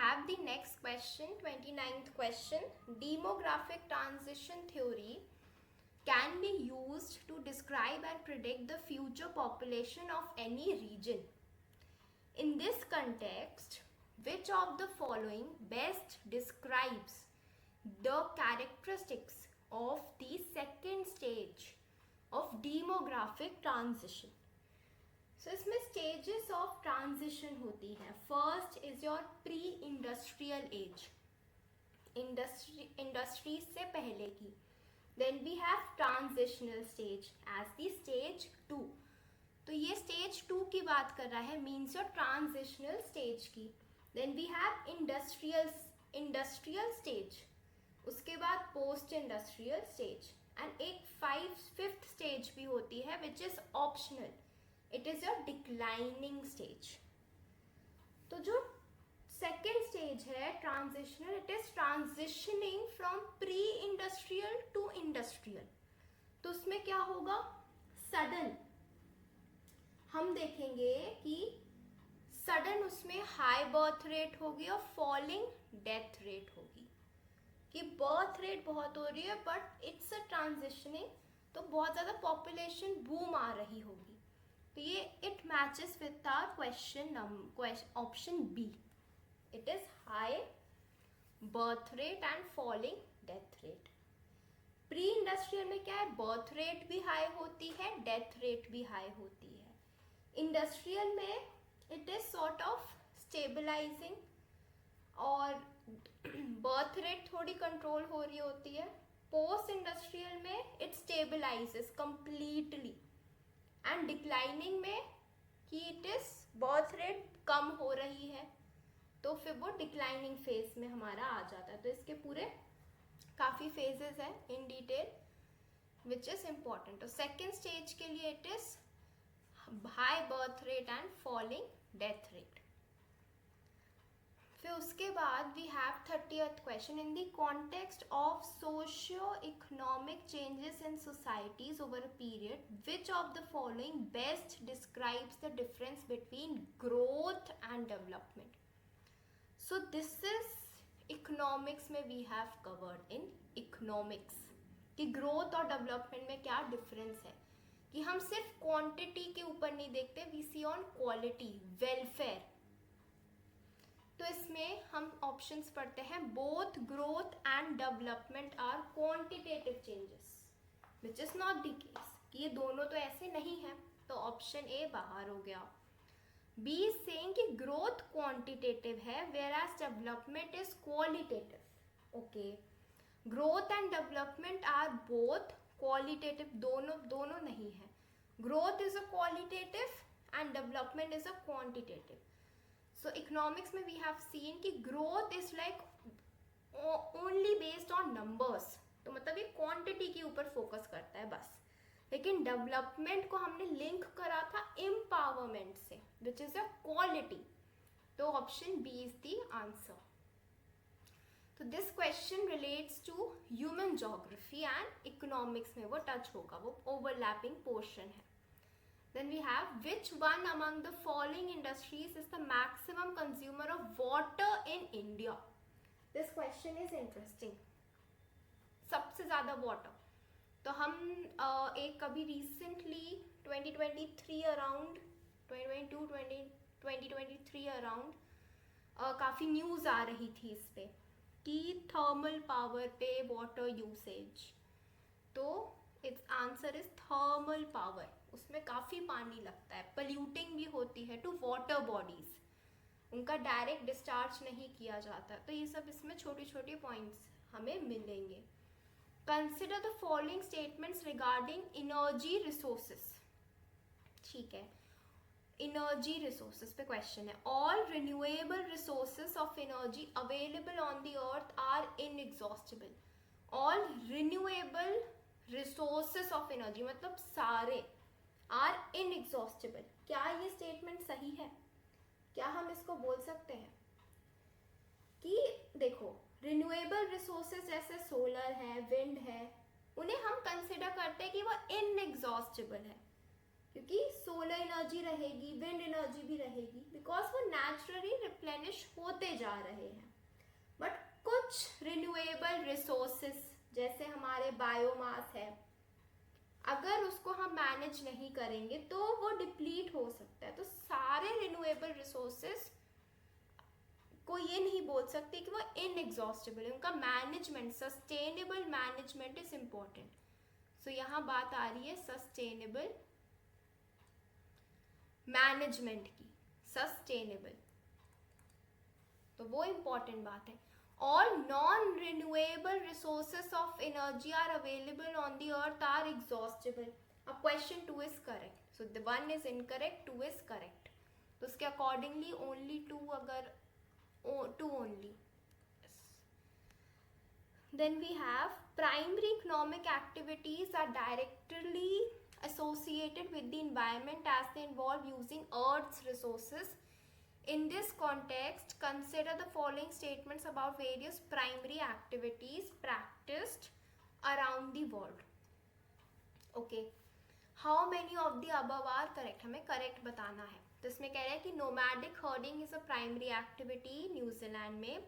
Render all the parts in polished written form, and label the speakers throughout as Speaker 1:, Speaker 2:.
Speaker 1: have the next question, 29th question. Demographic transition theory can be used to describe and predict the future population of any region. In this context, which of the following best describes the characteristics of the second stage of demographic transition? So इसमें stages of transition होती है. First is your pre-industrial age, industry से पहले की. Then we have transitional stage as the stage 2. तो ये stage 2 की बात कर रहा है, means your transitional stage की. Then we have industrial stage, उसके बाद post industrial stage, and एक fifth stage भी होती है which is optional. It is your declining stage. तो जो second stage है transitional, it is transitioning from pre-industrial to industrial. तो उसमें क्या होगा? Sudden, हम देखेंगे कि sudden उसमें high birth rate होगी और falling death rate होगी. कि birth rate बहुत हो रही है but it's a transitioning, तो बहुत ज़्यादा population boom आ रही होगी. तो ये it matches with our question option B. It is high birth rate and falling death rate. Pre industrial में क्या है? बर्थ रेट भी हाई होती है, डेथ रेट भी हाई होती है. इंडस्ट्रियल में it is sort of stabilising और बर्थ रेट थोड़ी कंट्रोल हो रही होती है. पोस्ट इंडस्ट्रियल में it stabilises completely and declining में कि इट इज बर्थ रेट कम हो रही है, तो फिर वो डिक्लाइनिंग फेज में हमारा आ जाता है. तो इसके पूरे काफ़ी फेजेस हैं in detail which is important. तो सेकेंड स्टेज के लिए it is high birth rate and falling death rate. फिर उसके बाद we have 30th question. In the context of socio economic changes in societies over a period, which of the following best describes the difference between growth and development. So this is economics में we have covered in economics कि growth और development में क्या difference है. कि हम सिर्फ quantity के ऊपर नहीं देखते, we see on quality, welfare. तो इसमें हम ऑप्शंस पढ़ते हैं. Both growth and development are quantitative changes, which is not the case. कि ये दोनों तो ऐसे नहीं है, तो ऑप्शन ए बाहर हो गया. बी इज सेइंग कि ग्रोथ क्वांटिटेटिव है whereas development is qualitative. Okay, growth and development are both qualitative. दोनों नहीं है. Growth is a qualitative and development is a quantitative. So economics में we have seen कि growth is like only based on numbers, तो मतलब ये quantity के ऊपर फोकस करता है बस. लेकिन डेवलपमेंट को हमने लिंक करा था empowerment से, which is a quality. तो option B is the answer. तो this question relates to human geography and economics में वो टच होगा, वो ओवरलैपिंग पोर्शन है. Then we have, which one among the following industries is the maximum consumer of water in India? This question is interesting. सबसे ज़्यादा water. तो हम एक कभी recently 2023 अराउंड 2023 अराउंड काफ़ी न्यूज़ आ रही थी इस पे कि थर्मल पावर पे वाटर यूसेज. तो it's answer is thermal power. उसमें काफ़ी पानी लगता है, पल्यूटिंग भी होती है टू वाटर बॉडीज, उनका डायरेक्ट डिस्चार्ज नहीं किया जाता. तो ये सब इसमें छोटी छोटी पॉइंट्स हमें मिलेंगे. Consider the following statements regarding energy resources. ठीक है, एनर्जी रिसोर्सेस पे क्वेश्चन है. All renewable resources of energy available on the earth are inexhaustible. All renewable resources of energy मतलब सारे आर इनएग्जॉस्टिबल. क्या ये स्टेटमेंट सही है? क्या हम इसको बोल सकते हैं कि देखो रिन्यूएबल रिसोर्सेज जैसे सोलर है, विंड है, उन्हें हम कंसिडर करते हैं कि वो इनएग्जॉस्टिबल है क्योंकि सोलर एनर्जी रहेगी, विंड एनर्जी भी रहेगी, बिकॉज वो नेचुरली रिप्लेनिश होते जा रहे हैं. बट कुछ रिन्यूएबल रिसोर्सेस जैसे हमारे बायोमास है, अगर उसको हम मैनेज नहीं करेंगे तो वो डिप्लीट हो सकता है. तो सारे रिन्यूएबल रिसोर्सेस को ये नहीं बोल सकते कि वो इनएग्जॉस्टेबल है. उनका management, sustainable management is important. So यहाँ बात आ रही है सस्टेनेबल मैनेजमेंट की, सस्टेनेबल, तो वो इम्पोर्टेंट बात है. All non-renewable resources of energy are available on the earth are exhaustible. अब question 2 is correct. So the 1 is incorrect, 2 is correct. तो उसके accordingly only 2, अगर 2 only. Yes. Then we have primary economic activities are directly associated with the environment as they involve using Earth's resources. In this context, consider the following statements about various primary activities practiced around the world. Okay, how many of the above are correct? हमें correct बताना है. तो इसमें कह रहे हैं कि nomadic herding is a primary activity New Zealand में.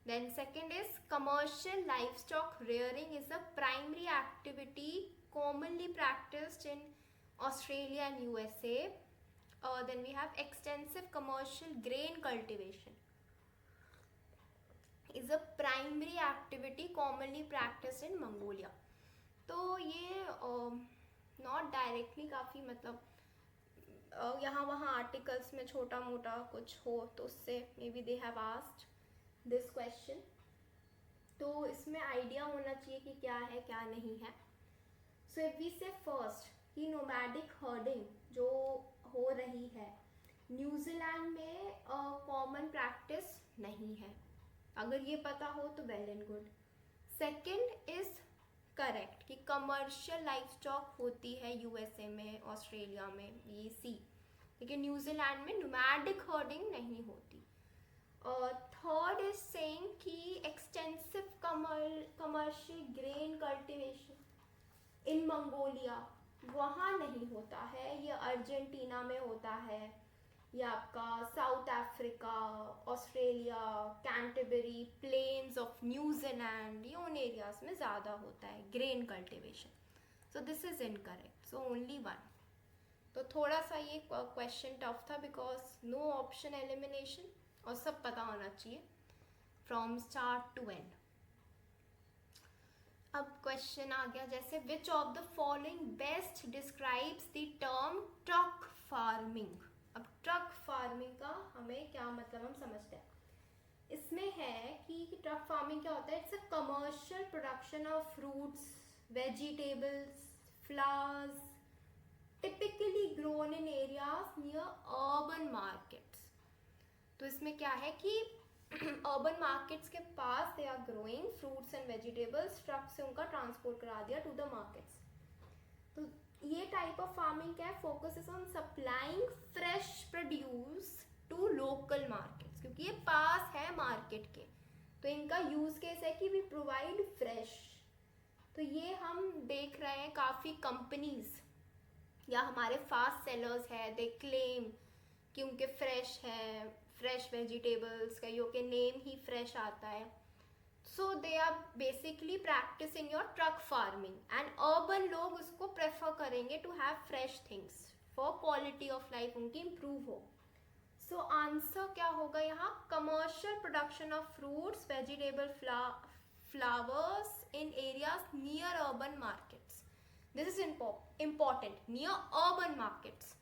Speaker 1: Then second is commercial livestock rearing is a primary activity commonly practiced in Australia and USA. Then we have extensive commercial grain cultivation is a primary activity commonly practiced in Mongolia. तो ये not directly काफ़ी मतलब यहाँ वहाँ articles में छोटा मोटा कुछ हो तो उससे may be they have asked this question. तो इसमें आइडिया होना चाहिए कि क्या है क्या नहीं है. सो इफ वी से फर्स्ट कि नोमैडिक हर्डिंग जो हो रही है न्यूजीलैंड में कॉमन प्रैक्टिस नहीं है. अगर ये पता हो तो well and good. Second is correct कि कमर्शियल लाइफ स्टॉक होती है यूएसए में, ऑस्ट्रेलिया में, ये सी, लेकिन न्यूजीलैंड में नोमैडिक हर्डिंग नहीं होती. थर्ड इज सेइंग कि एक्सटेंसिव कमर्शियल ग्रेन कल्टिवेशन इन मंगोलिया वहाँ नहीं होता है. ये अर्जेंटीना में होता है, ये आपका South Africa, Australia, Canterbury, plains of New Zealand, ये उन एरियाज में ज़्यादा होता है grain cultivation. So this is incorrect. So only 1. तो थोड़ा सा ये क्वेश्चन टफ था बिकॉज नो ऑप्शन एलिमिनेशन और सब पता होना चाहिए फ्रॉम स्टार्ट टू एंड. अब क्वेश्चन आ गया जैसे which of the following best describes the term truck farming. अब ट्रक फार्मिंग का हमें क्या मतलब हम समझते हैं. इसमें है कि ट्रक फार्मिंग क्या होता है. It's a commercial production of fruits, vegetables, flowers typically grown in areas near urban markets. तो इसमें क्या है कि अर्बन मार्केट्स के पास they are growing fruits and vegetables, truck से उनका ट्रांसपोर्ट करा दिया टू द मार्केट्स. तो ये टाइप ऑफ फार्मिंग क्या है, focuses on supplying fresh produce to local markets, क्योंकि ये पास है मार्केट के. तो इनका यूज केस है कि वी प्रोवाइड फ्रेश. तो ये हम देख रहे हैं काफ़ी कंपनीज या हमारे फास्ट सेलर्स है, दे क्लेम कि उनके फ्रेश है, फ्रेश वेजिटेबल्स, कईयों के नेम ही फ्रेश आता है. So they are basically practising your truck farming and urban लोग उसको प्रेफर करेंगे to have fresh things for quality of life उनकी इम्प्रूव हो. सो आंसर क्या होगा यहाँ, commercial production of fruits, vegetable, flowers in areas near urban markets. This is important, near urban markets,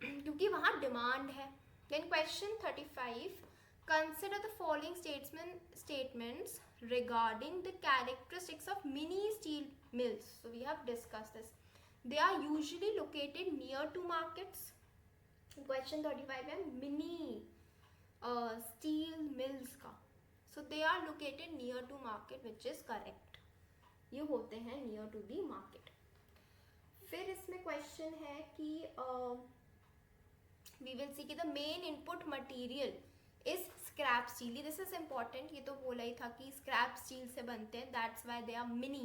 Speaker 1: क्योंकि वहाँ डिमांड है. Then question 35, consider the following statements regarding the characteristics of mini steel mills. So we have discussed this. They are usually located near to markets. Question 35 है mini steel mills का. So they are located near to market, which is correct. ये होते हैं near to the market. फिर इसमें question है कि we will see कि the main input material is scrap steel. This is important. ये तो बोला ही था कि scrap steel से बनते हैं. That's why they are mini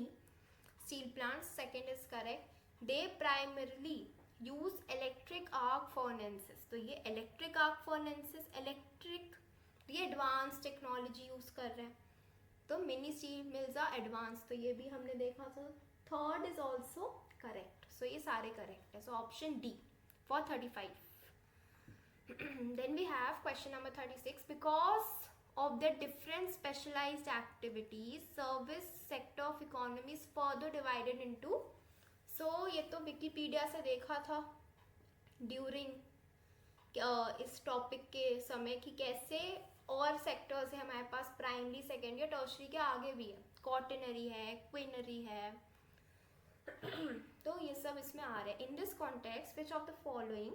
Speaker 1: steel plants. Second is correct. They primarily use electric arc furnaces. तो ये इलेक्ट्रिक आर्क फर्नेसेस, इलेक्ट्रिक, ये एडवांस टेक्नोलॉजी यूज कर रहे हैं। तो mini steel mills are advance, तो ये भी हमने देखा था। Third is also correct, so ये सारे करेक्ट है। So option D for 35. Then we have question number 36. Because of the different specialized activities, service sector of economy is further divided into. So ये तो विकिपीडिया से देखा था during इस topic के समय कि कैसे और सेक्टर्स है हमारे पास, प्राइमरी, सेकेंडरी, टर्शरी के आगे भी है, कॉटनरी है, क्विनरी है। तो ये सब इसमें आ रहे हैं। In this context which of the following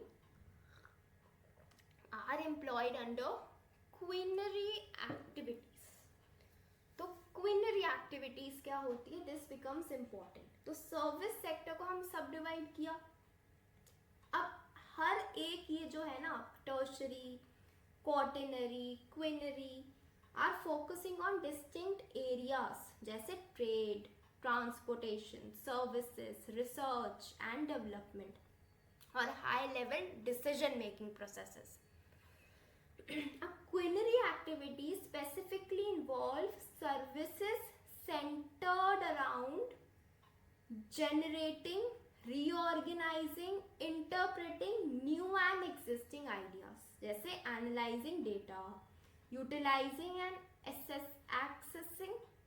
Speaker 1: are employed under quinary activities. तो क्विनरी एक्टिविटीज क्या होती है, दिस बिकम्स इम्पोर्टेंट। तो सर्विस सेक्टर को हम सब डिवाइड किया। अब हर एक ये जो है ना, tertiary, quaternary, quinary are focusing on distinct areas, जैसे trade, transportation, services, research and development और high level decision making processes. Culinary activities specifically involve services centered around generating, reorganizing, interpreting new and existing ideas, जैसे analyzing data, utilizing and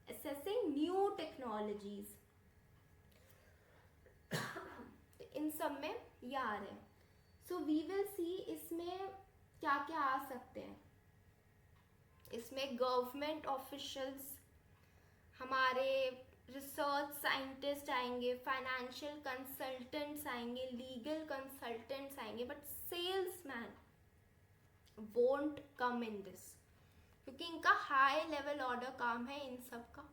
Speaker 1: assessing new technologies. इन सब में ये आ रहे हैं. So we will see इसमें क्या क्या आ सकते हैं. इसमें गवर्नमेंट ऑफिशियल्स, हमारे रिसर्च साइंटिस्ट आएंगे, फाइनेंशियल कंसल्टेंट्स आएंगे, लीगल कंसल्टेंट्स आएंगे, but salesman won't come in this, क्योंकि इनका हाई लेवल ऑर्डर काम है इन सब का,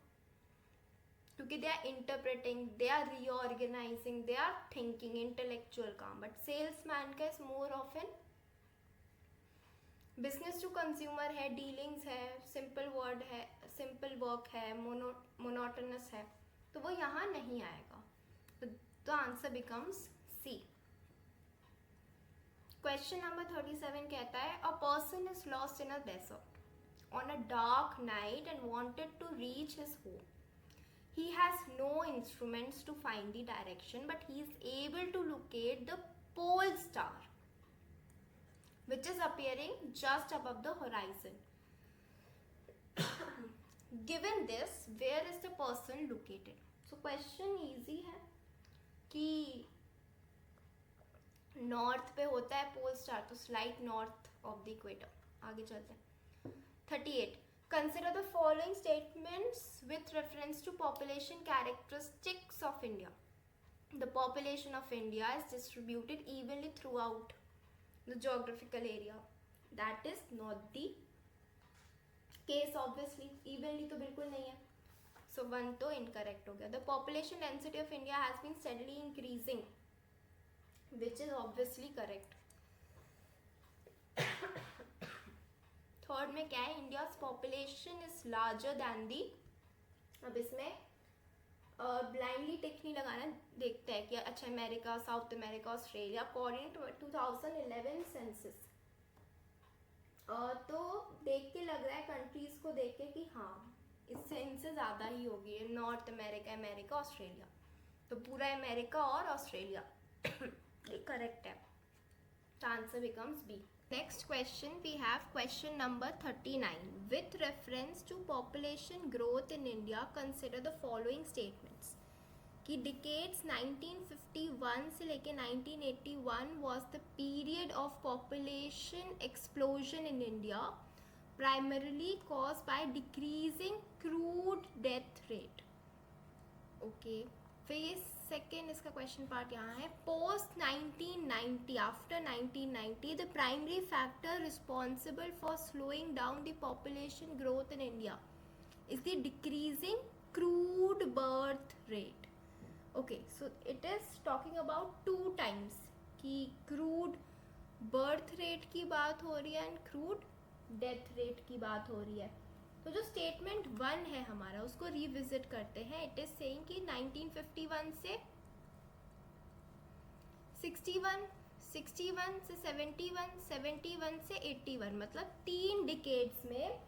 Speaker 1: क्योंकि they are interpreting, they are reorganising, they are thinking, intellectual काम. बट सेल्समैन का is more of an business to consumer है, डीलिंग्स है, सिंपल वर्ड है, सिंपल वर्क है, मोनोटोनस है, तो वो यहाँ नहीं आएगा. तो answer becomes C. Question number 37 कहता है, a person is lost in a desert on a dark night and wanted to reach his home. He has no instruments to find the direction, but he is able to locate the pole star, which is appearing just above the horizon. Given this, where is the person located? So question easy है कि north पे होता है pole star, तो slight north of the equator. आगे चलते हैं. 38. Consider the following statements with reference to population characteristics of India. The population of India is distributed evenly throughout the geographical area. That is not the case, obviously. Evenly तो बिल्कुल नहीं है. So 1 तो incorrect हो गया. The population density of India has been steadily increasing, which is obviously correct. Third में क्या है, India's population is larger than the. अब इसमें ब्लाइंडली टिक नहीं लगाना, देखते हैं कि अच्छा America, South America, Australia, according to 2011 census. तो देख के लग रहा है कंट्रीज को देख के कि हाँ इससे इनसे ज़्यादा ही होगी. नॉर्थ अमेरिका, अमेरिका, ऑस्ट्रेलिया, तो पूरा अमेरिका और ऑस्ट्रेलिया ये करेक्ट है. तो answer becomes B. Next question, we have question number 39. With reference to population growth in India, consider the following statements. कि decades 1951 से लेके 1981 was the period of population explosion in India, primarily caused by decreasing crude death rate. Okay. फिर second इसका question part यहाँ है. Post 1990, after 1990, the primary factor responsible for slowing down the population growth in India is the decreasing crude birth rate. Okay, so it is talking about 2 times कि crude birth rate की बात हो रही है and crude death rate की बात हो रही है. तो जो स्टेटमेंट 1 है हमारा, उसको रिविजिट करते हैं. इट इज सेइंग कि 1951 से 61, 61 से 71, 71 से 81, मतलब 3 डिकेड्स में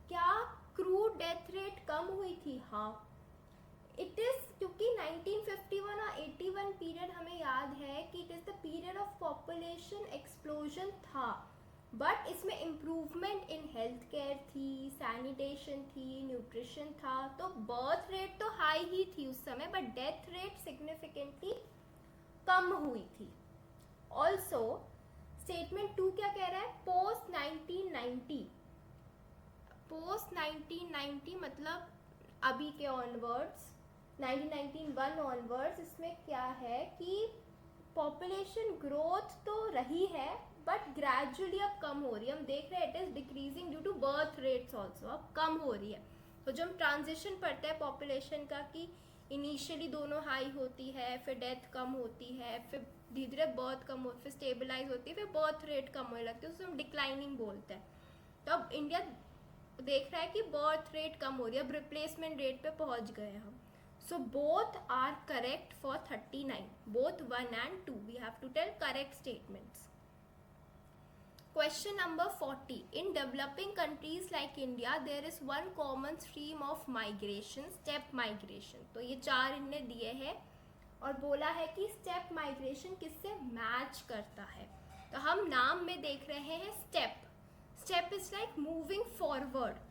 Speaker 1: क्या क्रूड डेथ रेट कम हुई थी? हाँ, इट इज, क्योंकि 1951 और 81 पीरियड हमें याद है कि it is the period of population explosion था, बट इसमें इम्प्रूवमेंट इन हेल्थ केयर थी, सैनिटेशन थी, न्यूट्रिशन था, तो बर्थ रेट तो हाई ही थी उस समय, बट डेथ रेट सिग्निफिकेंटली कम हुई थी. ऑल्सो स्टेटमेंट 2 क्या कह रहा है? पोस्ट 1990, पोस्ट 1990 मतलब अभी के ऑनवर्ड्स, 1991 ऑनवर्ड्स, इसमें क्या है कि पॉपुलेशन ग्रोथ तो रही है बट ग्रेजुअली अब कम हो रही है. हम देख रहे हैं it is decreasing due to birth rates also, अब कम हो रही है. तो जब ट्रांजिशन पड़ता है पॉपुलेशन का कि इनिशियली दोनों हाई होती है, फिर डेथ कम होती है, फिर धीरे धीरे बर्थ कम होती है, फिर स्टेबलाइज होती है, फिर बर्थ रेट कम होने लगती है, उसे हम डिक्लाइनिंग बोलते हैं. तो अब इंडिया देख रहा है कि बर्थ रेट कम हो रही है, अब रिप्लेसमेंट रेट पे पहुंच गए हम. So both are correct for 39. Both 1 and 2. We have to tell correct statements. Question number 40. In developing countries like India, there is one common stream of migration, step migration. तो ये 4 इनने दिए हैं और बोला है कि step migration किससे मैच करता है. तो हम नाम में देख रहे हैं step. Step is like moving forward.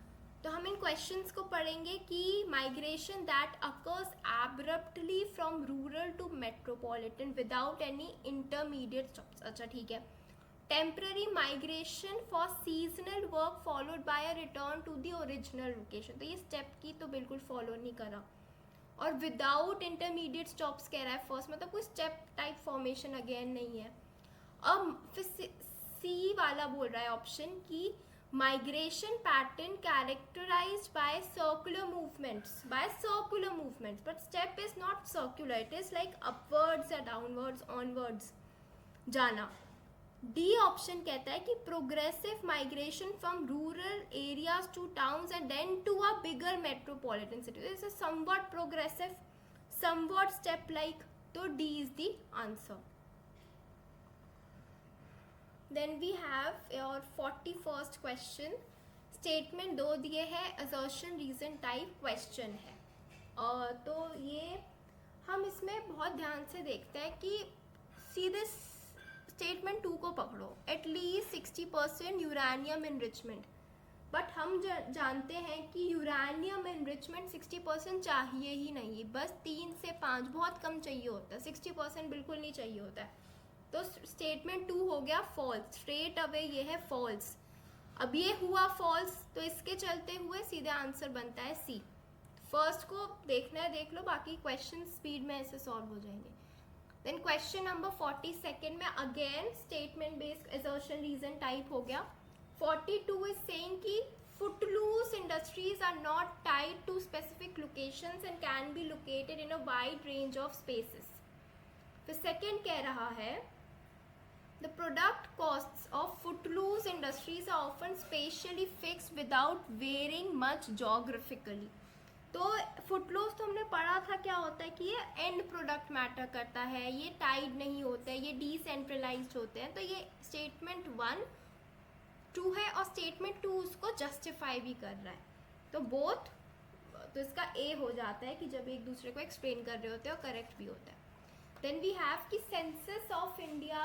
Speaker 1: तो हम इन क्वेश्चंस को पढ़ेंगे कि migration that occurs abruptly from rural to metropolitan without any intermediate stops. अच्छा ठीक है. Temporary migration for seasonal work followed by a return to the original location. तो ये स्टेप की तो बिल्कुल फॉलो नहीं करा. और विदाउट इंटरमीडिएट स्टॉप्स कह रहा है फर्स्ट, मतलब कोई स्टेप टाइप फॉर्मेशन अगेन नहीं है. अब फिर सी वाला बोल रहा है ऑप्शन की migration pattern characterized by circular movements, but step is not circular, it is like upwards or downwards, onwards जाना. D ऑप्शन कहता है कि progressive migration from rural areas to towns and then to a bigger metropolitan city. This is somewhat progressive, somewhat step like, तो D is the answer. Then we have your 41st question. Statement 2 दिए है, assertion reason type question है. तो ये हम इसमें बहुत ध्यान से देखते हैं कि सीधे स्टेटमेंट 2 को पकड़ो. एटलीस्ट 60% यूरेनियम इनरिचमेंट, बट हम जानते हैं कि यूरेनियम इनरिचमेंट 60% चाहिए ही नहीं, बस 3 से 5 बहुत कम चाहिए होता है, 60% बिल्कुल नहीं चाहिए होता है. तो स्टेटमेंट 2 हो गया फॉल्स, स्ट्रेट अवे ये है फॉल्स. अब ये हुआ फॉल्स, तो इसके चलते हुए सीधे आंसर बनता है सी. फर्स्ट को देखना है देख लो, बाकी क्वेश्चन स्पीड में ऐसे सॉल्व हो जाएंगे. देन क्वेश्चन नंबर 42 में again statement based assertion reason type हो गया. 42 इज सेइंग कि footloose industries are not tied to specific locations and can be located in a wide range of spaces. फिर second कह रहा है the product costs of footloose industries are often spatially fixed without varying much geographically. तो Footloose तो हमने पढ़ा था क्या होता है कि ये एंड प्रोडक्ट मैटर करता है, ये टाइड नहीं होते हैं, ये डिसेंट्रलाइज्ड होते हैं. तो ये स्टेटमेंट 1 2 है और स्टेटमेंट 2 उसको जस्टिफाई भी कर रहा है. तो बोथ, तो इसका ए हो जाता है कि जब एक दूसरे को एक्सप्लेन कर रहे होते हैं और करेक्ट भी होता है. देन वी हैव कि सेंसस ऑफ इंडिया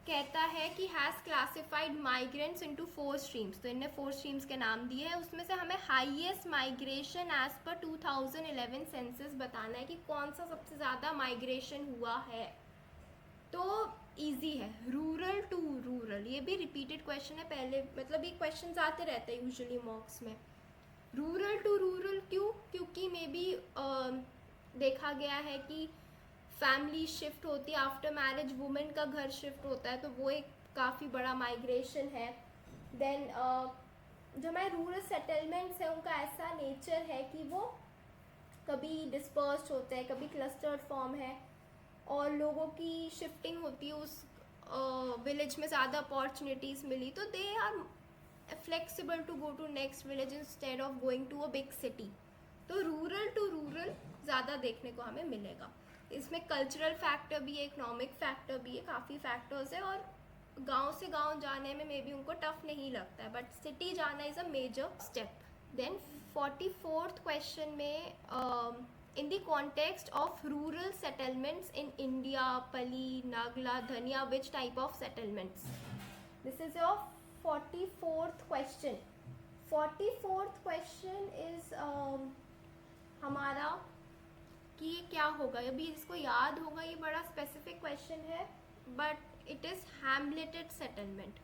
Speaker 1: कहता है कि has classified migrants into 4 streams. तो इनने 4 स्ट्रीम्स के नाम दिए हैं, उसमें से हमें highest migration as per 2011 census बताना है कि कौन सा सबसे ज़्यादा माइग्रेशन हुआ है. तो इजी है, रूरल टू रूरल. ये भी रिपीटेड क्वेश्चन है पहले, मतलब ये क्वेश्चन आते रहते हैं यूजुअली मॉक्स में. रूरल टू रूरल क्यों? क्योंकि मे बी देखा गया है कि फैमिली शिफ्ट होती है, आफ्टर मैरिज वुमेन का घर शिफ्ट होता है, तो वो एक काफ़ी बड़ा माइग्रेशन है. देन जो हमारे रूरल सेटलमेंट्स हैं उनका ऐसा नेचर है कि वो कभी डिस्पर्स्ड होते हैं, कभी क्लस्टर्ड फॉर्म है, और लोगों की शिफ्टिंग होती है, उस विलेज में ज़्यादा अपॉर्चुनिटीज़ मिली तो they are flexible to go to next village instead of going to a big city. तो रूरल टू रूरल ज़्यादा देखने को हमें मिलेगा. इसमें कल्चरल फैक्टर भी है, इकोनॉमिक फैक्टर भी है, काफ़ी फैक्टर्स है, और गांव से गांव जाने में मे बी उनको टफ नहीं लगता है, बट सिटी जाना is a major step. Then 44th question में in the context of rural settlements in India, Pali, Nagla, Dhania, which type of settlements? This is your 44th question. 44th question is हमारा कि ये क्या होगा, अभी इसको याद होगा, ये बड़ा स्पेसिफिक क्वेश्चन है, बट इट इज़ हैमलेटेड सेटलमेंट.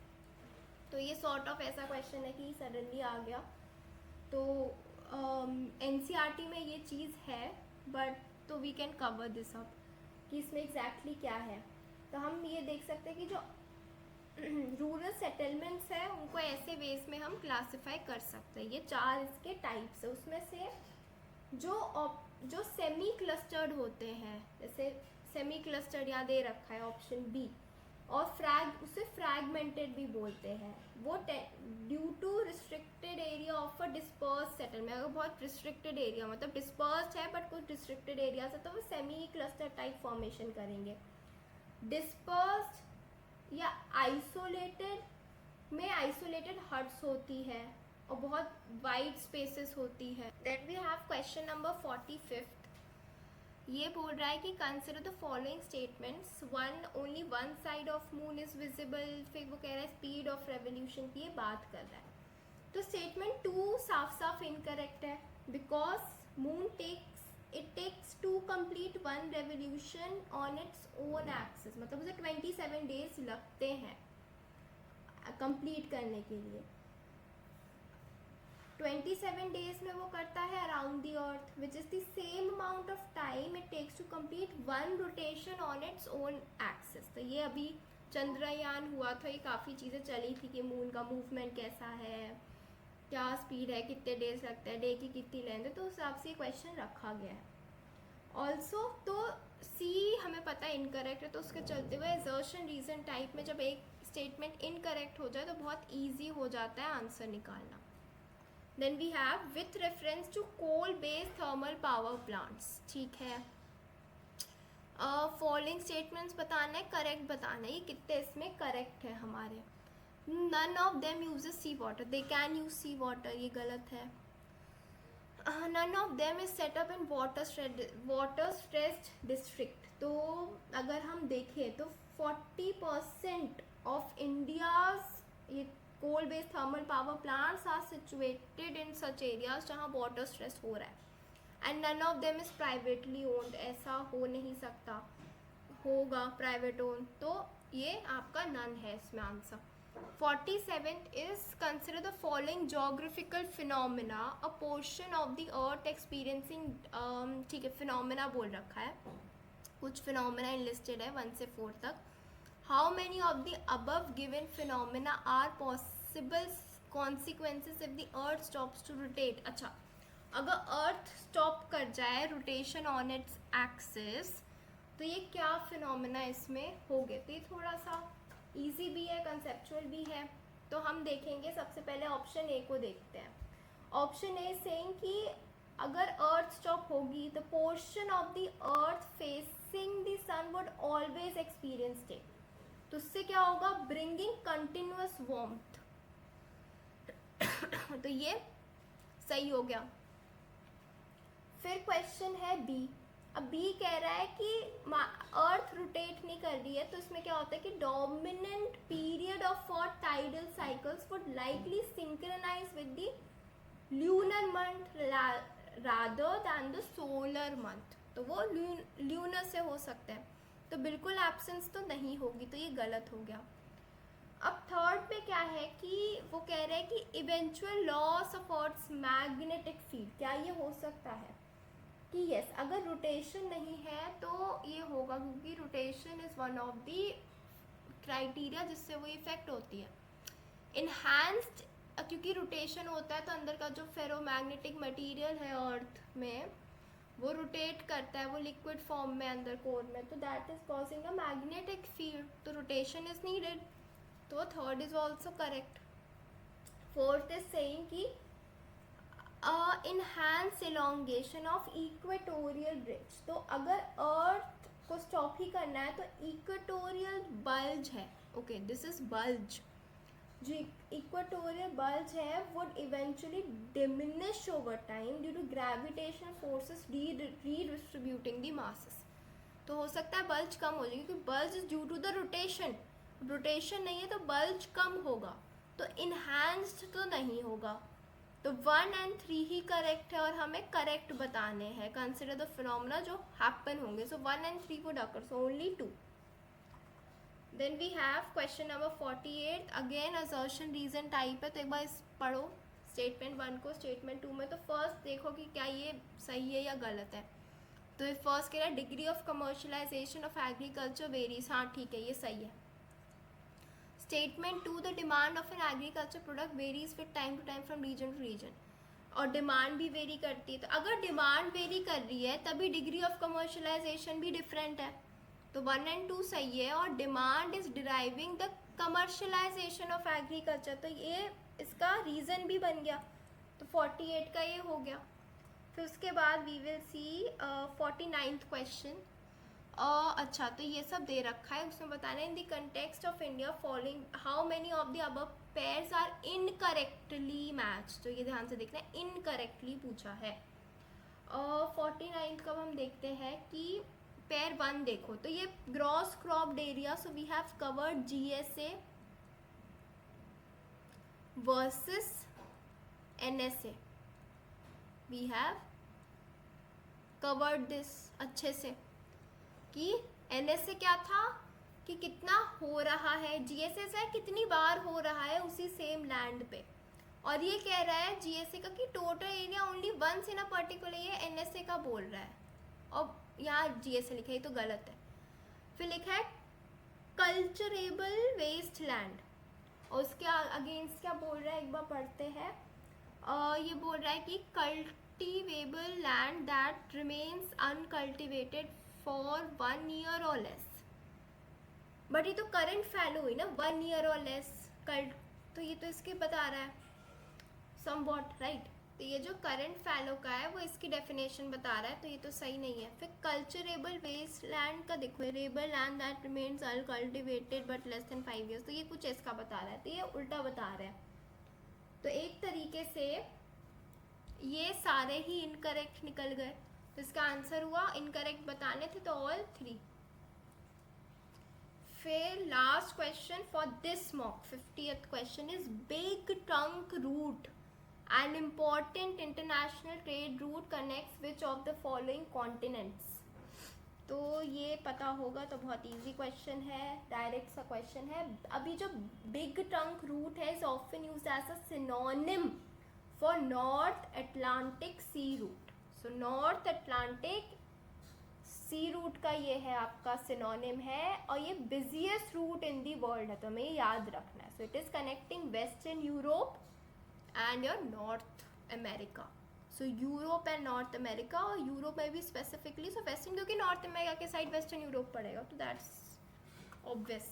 Speaker 1: तो ये सॉर्ट ऑफ ऐसा क्वेश्चन है कि सडनली आ गया. तो एनसीईआरटी में ये चीज़ है, बट तो we can cover this up कि इसमें एग्जैक्टली क्या है. तो हम ये देख सकते हैं कि जो रूरल सेटलमेंट्स है उनको ऐसे वेज में हम क्लासिफाई कर सकते हैं. ये 4 इसके टाइप्स है. उसमें से जो सेमी क्लस्टर्ड होते हैं, जैसे सेमी क्लस्टर्ड यहाँ दे रखा है ऑप्शन बी, और उसे फ्रैगमेंटेड भी बोलते हैं. वो due to restricted area of a disperse settlement. अगर बहुत रिस्ट्रिक्टेड एरिया, मतलब डिस्पर्स्ड है बट कुछ रिस्ट्रिक्टेड एरिया से, तो वो सेमी क्लस्टर टाइप फॉर्मेशन करेंगे. डिस्पर्स्ड या आइसोलेटेड में आइसोलेटेड हट्स होती है और बहुत वाइड स्पेसेस होती है. Then we have question number 45. ये बोल रहा है कि consider the following statements. Only one side of moon is visible. फिर वो कह रहा है स्पीड ऑफ रेवोल्यूशन की ये बात कर रहा है. तो स्टेटमेंट 2 साफ साफ इनकरेक्ट है, because moon takes to complete one revolution on its own axis. मतलब उसे 27 डेज लगते हैं कंप्लीट करने के लिए. 27 डेज में वो करता है around the earth, which is the same amount of time it takes to complete one rotation on its own axis. तो ये अभी चंद्रयान हुआ था, ये काफ़ी चीज़ें चली थी कि मून का मूवमेंट कैसा है, क्या स्पीड है, कितने डेज लगते हैं, डे की कितनी लेंथ है, तो उस हिसाब से ये क्वेश्चन रखा गया है. ऑल्सो तो सी हमें पता है इनकरेक्ट है, तो उसके चलते हुए एजर्शन रीजन टाइप में जब एक स्टेटमेंट इनकरेक्ट हो जाए तो बहुत ईजी हो जाता है आंसर निकालना. Then we have with reference to coal-based thermal power plants. ठीक है. फॉलोइंग स्टेटमेंट्स बताना है, करेक्ट बताना है. ये कितने इसमें करेक्ट है हमारे. None of them uses sea water. They can use sea water. ये गलत है. None of them is set up in water stressed district. तो अगर हम देखें तो 40% of India's ये coal based thermal power plants are situated in such areas जहाँ water stress हो रहा है. And none of them is privately owned. ऐसा हो नहीं सकता, होगा private owned. तो ये आपका none है इसमें answer. 47th is consider the following geographical phenomena a portion of the earth experiencing. ठीक है, phenomena बोल रखा है, कुछ phenomena enlisted है 1 से 4 तक. How many of the above given phenomena are possible consequences if the earth stops to rotate? अच्छा, अगर अर्थ स्टॉप कर जाए रोटेशन ऑन इट्स एक्सिस तो ये क्या फिनोमेना इसमें हो गए. तो ये थोड़ा सा इजी भी है, कंसेप्चुअल भी है. तो हम देखेंगे, सबसे पहले ऑप्शन ए को देखते हैं. ऑप्शन ए सेइंग कि अगर अर्थ स्टॉप होगी the portion of the earth facing the sun would always experience day. तो उससे क्या होगा, ब्रिंगिंग कंटिन्यूअस वार्मथ. तो ये सही हो गया. फिर क्वेश्चन है बी. अब बी कह रहा है कि अर्थ रोटेट नहीं कर रही है, तो इसमें क्या होता है कि dominant period of for tidal cycles would likely synchronise with the lunar month rather than the solar month. तो वो ल्यूनर से हो सकता है, तो बिल्कुल एब्सेंस तो नहीं होगी, तो ये गलत हो गया. अब थर्ड पे क्या है कि वो कह रहे हैं कि eventual loss of earth's magnetic field. क्या ये हो सकता है कि यस, अगर रोटेशन नहीं है तो ये होगा, क्योंकि rotation is one of the criteria जिससे वो इफेक्ट होती है. इन्हांस्ड, क्योंकि रोटेशन होता है तो अंदर का जो फेरोमैग्नेटिक मटेरियल है अर्थ में वो रोटेट करता है, वो लिक्विड फॉर्म में अंदर कोर में, तो that is causing a magnetic field. तो रोटेशन इज नीडेड. तो third is also correct. Fourth is saying कि enhance elongation of equatorial ridge, तो अगर अर्थ को स्टॉप ही करना है तो इक्वेटोरियल बल्ज है, ओके दिस इज बल्ज, जो इक्वेटोरियल बल्ज है would eventually diminish over time due to gravitational forces redistributing the masses. तो हो सकता है बल्ज कम हो जाए, क्योंकि bulge is due to the rotation, rotation नहीं है तो बल्ज कम होगा, तो इनहैंस्ड तो नहीं होगा। तो 1 and 3 ही करेक्ट है और हमें करेक्ट बताने हैं, कंसिडर द फिनोमेना जो हैपन होंगे। So 1 and 3 would occur, so only 2। Then we have question number 48, again assertion reason type है, तो एक बार इस पढ़ो स्टेटमेंट 1 को स्टेटमेंट 2 में। तो फर्स्ट देखो कि क्या ये सही है या गलत है। तो ये फर्स्ट कह रहा है degree of commercialisation of agriculture varies, हाँ ठीक है ये सही है। Statement 2, the demand of an agriculture product varies with time to time from region to region, और डिमांड भी वेरी करती है। तो अगर डिमांड वेरी कर रही है तभी डिग्री ऑफ कमर्शलाइजेशन भी डिफरेंट है। तो 1 and 2 सही है, और demand is deriving the commercialisation of agriculture, तो ये इसका रीज़न भी बन गया। तो 48 का ये हो गया। फिर उसके बाद we will see 49th question. अच्छा, तो ये सब दे रखा है, उसमें बताना है in the context of India following how many of the above pairs are incorrectly match. तो ये ध्यान से देखना है, इनकरेक्टली पूछा है। 49th का हम देखते हैं कि पेयर 1 देखो, तो ये gross cropped area, so we have covered GSA versus NSA, we have covered this अच्छे से कि NSA क्या था कि कितना हो रहा है, GSA से कितनी बार हो रहा है उसी सेम लैंड पे, और ये कह रहा है GSA का कि total area only once in a particular, ये NSA का बोल रहा है, और यहाँ GSA लिखा है तो गलत है। फिर लिखा है कल्चरेबल वेस्ट लैंड, और उसके अगेंस्ट क्या बोल रहा है एक बार पढ़ते हैं। ये बोल रहा है कि cultivable land that remains uncultivated for 1 year और लेस, बट ये तो करंट फैलो हुई ना 1 year और लेस कल्ट, तो ये तो इसके बता रहा है समवॉट राइट। तो ये जो करंट फैलो का है वो इसकी डेफिनेशन बता रहा है, तो ये तो सही नहीं है। फिर कल्चरेबल वेस्ट लैंड का देखो, rebel land that remains uncultivated but less than 5 years, तो ये कुछ इसका बता रहा है, तो ये उल्टा बता रहा है। तो एक तरीके से ये सारे ही इनकरेक्ट निकल गए, तो इसका आंसर हुआ इनकरेक्ट बताने थे तो ऑल 3। फिर last question for this mock 50th question is big trunk route an important international trade route connects which of the following continents। तो ये पता होगा, तो बहुत इजी क्वेश्चन है, डायरेक्ट सा क्वेश्चन है। अभी जो बिग ट्रंक रूट है is often used as a synonym for North Atlantic sea route. So North Atlantic sea route का ये है आपका सिनोनिम है, और ये busiest route in the world है, तो हमें याद रखना है। So it is connecting western Europe and your North America। So Europe and North America, और यूरोप में भी स्पेसिफिकली, सो वेस्टर्न क्योंकि नॉर्थ अमेरिका के साइड वेस्टर्न यूरोप पड़ेगा, तो दैट्स ऑब्वियस।